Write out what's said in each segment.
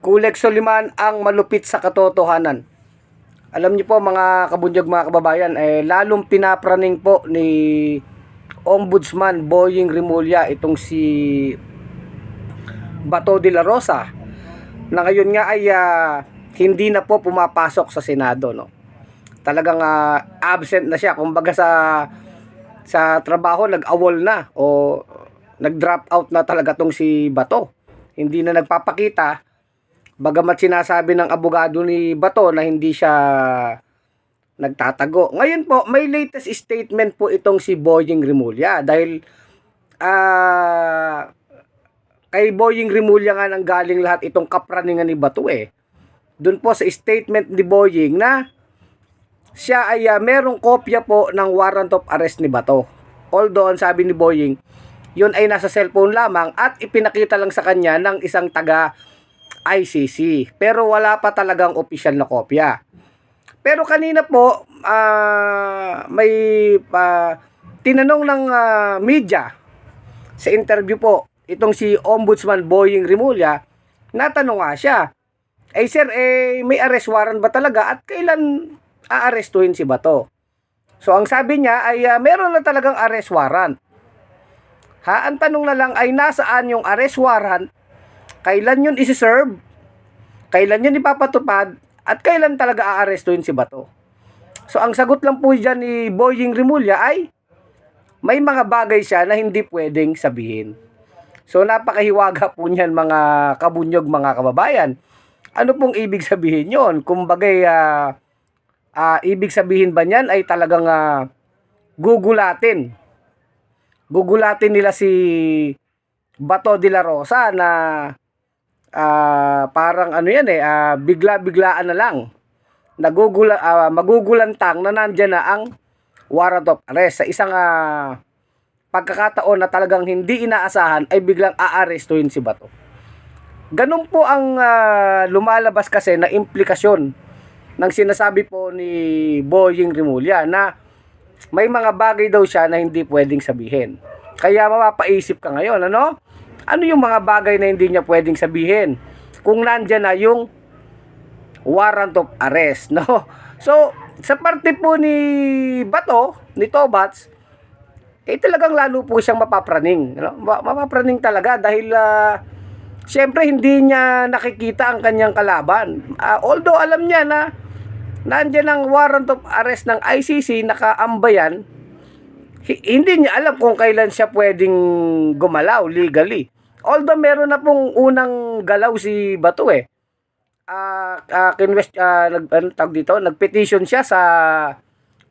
Kulex Soliman ang malupit sa katotohanan. Alam niyo po mga kabunyog, mga kababayan, lalong pinapraning po ni Ombudsman Boying Rimulya itong si Bato de la Rosa na ngayon nga ay hindi na po pumapasok sa Senado, no. Talagang absent na siya, kumbaga sa trabaho nag-awol na o nag-drop out na talaga tong si Bato. Hindi na nagpapakita. Bagamat sinasabi ng abogado ni Bato na hindi siya nagtatago. Ngayon po, may latest statement po itong si Boying Rimulya dahil kay Boying Rimulya nga nang galing lahat itong kapraningan ni Bato eh. Doon po sa statement ni Boying na siya ay merong kopya po ng warrant of arrest ni Bato. Although, ang sabi ni Boying, yun ay nasa cellphone lamang at ipinakita lang sa kanya ng isang taga ICC. Pero wala pa talagang opisyal na kopya. Pero kanina po, may tinanong ng media sa interview po, itong si Ombudsman Boying Rimulya, natanong nga siya, sir, may arrest warrant ba talaga at kailan aarestuhin si Bato? So ang sabi niya ay meron na talagang arrest warrant. Ang tanong na lang ay nasaan yung arrest warrant, kailan yun isi-serve, kailan yun ipapatupad, at kailan talaga aarestuhin si Bato. So ang sagot lang po dyan ni Boying Rimulya ay may mga bagay siya na hindi pwedeng sabihin. So napakahiwaga po niyan mga kabunyog, mga kababayan. Ano pong ibig sabihin yon? Kumbagay, ibig sabihin ba niyan ay talagang gugulatin. Gugulatin nila si Bato de la Rosa na parang ano yan bigla-biglaan na lang. Magugulantang na nandyan na ang warrant of arrest sa isang pagkakataon na talagang hindi inaasahan ay biglang aarestuhin si Bato. Ganun po ang lumalabas kasi na implikasyon ng sinasabi po ni Boying Rimulya na may mga bagay daw siya na hindi pwedeng sabihin. Kaya mapapaisip ka ngayon, ano? Ano yung mga bagay na hindi niya pwedeng sabihin kung nandyan na yung warrant of arrest, no? So, sa parte po ni Bato, ni Tobats, talagang lalo po siyang mapapraning, no? Mapapraning talaga dahil siyempre hindi niya nakikita ang kanyang kalaban. Although alam niya na nandyan ang warrant of arrest ng ICC nakaambayan, hindi niya alam kung kailan siya pwedeng gumalaw legally. Although meron na pong unang galaw si Bato nagpetition siya sa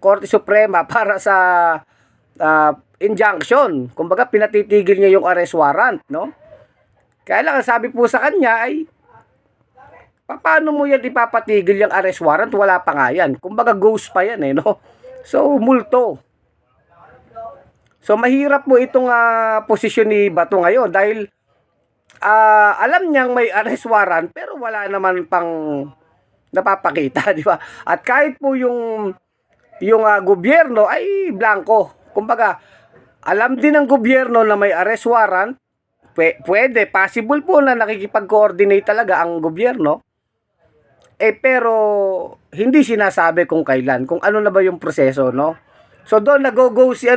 Korte Suprema para sa injunction. Kumbaga pinatitigil niya yung arrest warrant, no? Kaya lang sabi po sa kanya ay paano mo yan ipapatigil yung arrest warrant? Wala pa nga yan. Kumbaga ghost pa yan no? So multo. So mahirap po itong posisyon ni Bato ngayon dahil alam niyang may arrest warrant pero wala naman pang napapakita, di ba? At kahit po yung gobyerno ay blanco. Kumbaga, alam din ng gobyerno na may arrest warrant, pwede, possible po na nakikipag-coordinate talaga ang gobyerno. Pero hindi sinasabi kung kailan, kung ano na ba yung proseso, no? So doon nag-go si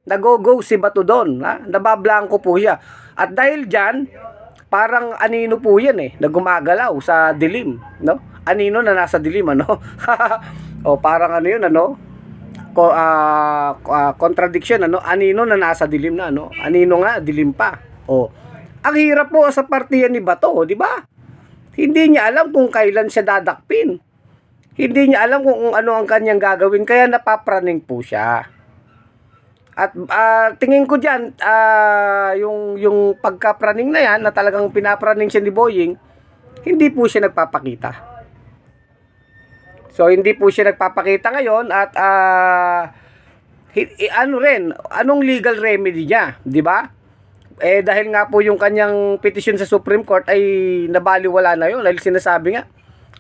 nag-go si Bato doon, nabablanko po siya. At dahil diyan, parang anino po yan na gumagalaw sa dilim, no? Anino na nasa dilim, ano? O parang ano yun, ano? Contradiction, ano? Anino na nasa dilim na, ano? Anino nga, dilim pa. O, ang hirap po sa partiyan ni Bato, di ba? Hindi niya alam kung kailan siya dadakpin. Hindi niya alam kung ano ang kanyang gagawin, kaya napapraning po siya. At tingin ko diyan yung pagkapraning na yan na talagang pinapraning siya ni Boying, hindi po siya nagpapakita. So hindi po siya nagpapakita ngayon at anong legal remedy niya, di ba? Dahil nga po yung kanyang petition sa Supreme Court ay nabaliwala na yun dahil sinasabi nga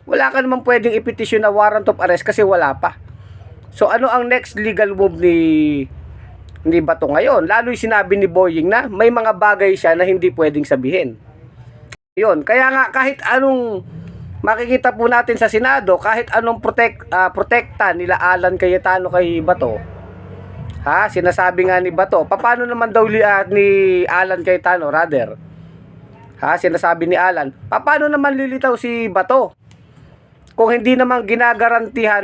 wala ka naman pwedeng ipetisyon na warrant of arrest kasi wala pa. So ano ang next legal move ni Bato ngayon? Lalo'y sinabi ni Boying na may mga bagay siya na hindi pwedeng sabihin. Yun, kaya nga kahit anong makikita po natin sa Senado, kahit anong protekta nila Alan Cayetano kay Bato, ha, sinasabi nga ni Bato, paano naman daw ni Alan Cayetano, rather, ha, sinasabi ni Alan, paano naman lilitaw si Bato kung hindi naman ginagarantihan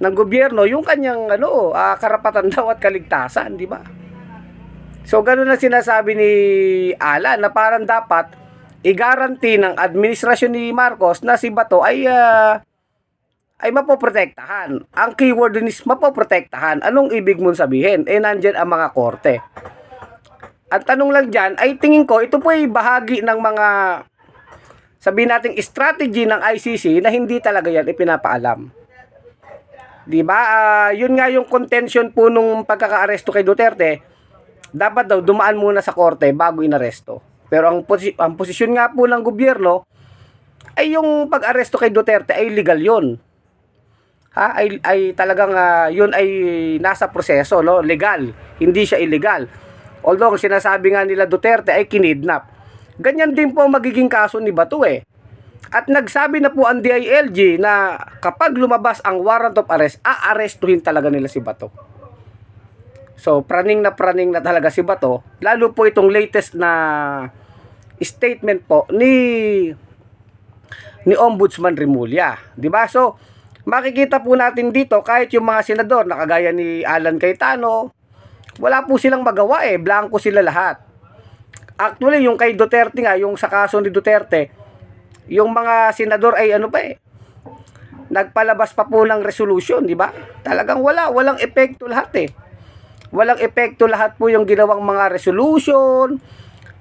ng gobyerno yung kanyang karapatan daw at kaligtasan, di ba? So, ganun na sinasabi ni Alan na parang dapat i-guarantee ng administrasyon ni Marcos na si Bato ay mapoprotektahan. Ang keyword din is mapoprotektahan. Anong ibig mong sabihin? Nandyan ang mga korte. Ang tanong lang dyan ay tingin ko, ito po ay bahagi ng mga, sabihin natin, strategy ng ICC na hindi talaga yan ipinapaalam. Diba? Yun nga yung contention po nung pagkaka-aresto kay Duterte, dapat daw dumaan muna sa korte bago inaresto. Pero ang posisyon nga po ng gobyerno ay yung pag-aresto kay Duterte ay legal yun. Ha? Ay talagang yun ay nasa proseso, no? Legal. Hindi siya illegal. Although ang sinasabi nga nila Duterte ay kinidnap. Ganyan din po magiging kaso ni Bato eh. At nagsabi na po ang DILG na kapag lumabas ang warrant of arrest, aarestuhin talaga nila si Bato. So, praning na talaga si Bato, lalo po itong latest na statement po ni Ombudsman Remulla, 'di ba? So, makikita po natin dito kahit yung mga senador na kagaya ni Alan Cayetano, wala po silang magawa eh, blanco sila lahat. Actually, yung kay Duterte nga, yung sa kaso ni Duterte, yung mga senador ay nagpalabas pa po ng resolution, 'di ba? Talagang walang epekto lahat eh. Walang epekto lahat po yung ginawang mga resolution,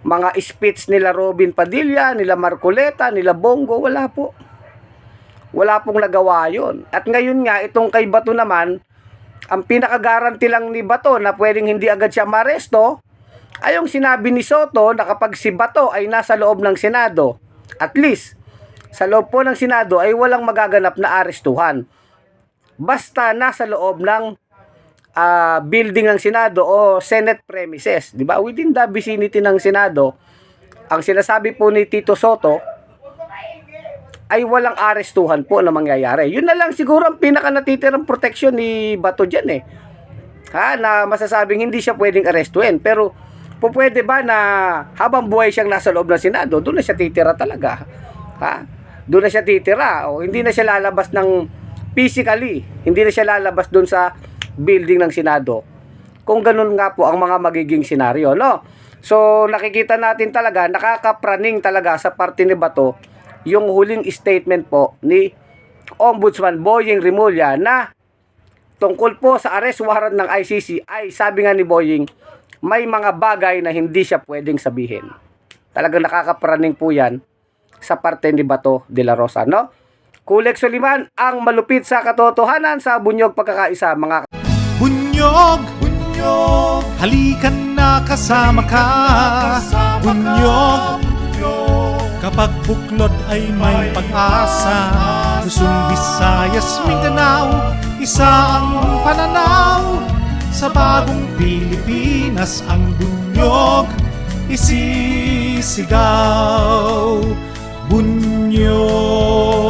mga speech nila Robin Padilla, nila Marcoleta, nila Bongo, wala po. Wala pong nagawa yun. At ngayon nga, itong kay Bato naman, ang pinaka-guarantee lang ni Bato na pwedeng hindi agad siya maresto, ay yung sinabi ni Soto na kapag si Bato ay nasa loob ng Senado, at least, sa loob po ng Senado ay walang magaganap na arestuhan. Basta nasa loob ng building ng Senado o Senate premises, di ba? Within the vicinity ng Senado, ang sinasabi po ni Tito Soto ay walang arestuhan po na mangyayari. Yun na lang siguro ang pinaka natitirang protection ni Bato diyan eh. Ha, na masasabing hindi siya pwedeng arestuhin, pero pwede ba na habang buhay siyang nasa loob ng Senado, doon na siya titira talaga. Ha? Doon na siya titira o hindi na siya lalabas ng physically, hindi na siya lalabas doon sa building ng Senado. Kung ganun nga po ang mga magiging senaryo, no? So, nakikita natin talaga, nakakapraning talaga sa parte ni Bato yung huling statement po ni Ombudsman Boying Remulla na tungkol po sa arrest warrant ng ICC ay sabi nga ni Boying, may mga bagay na hindi siya pwedeng sabihin. Talagang nakakapraning po yan sa parte ni Bato de la Rosa, no? Kulex Soliman, ang malupit sa katotohanan sa Bunyog Pagkakaisa, mga Bunyog, Bunyog, halikan na kasama ka. Bunyog, kapag buklod ay may pag-asa. Luzon, Visayas, Mindanao, isa ang pananaw. Sa bagong Pilipinas ang bunyog isisigaw. Bunyog.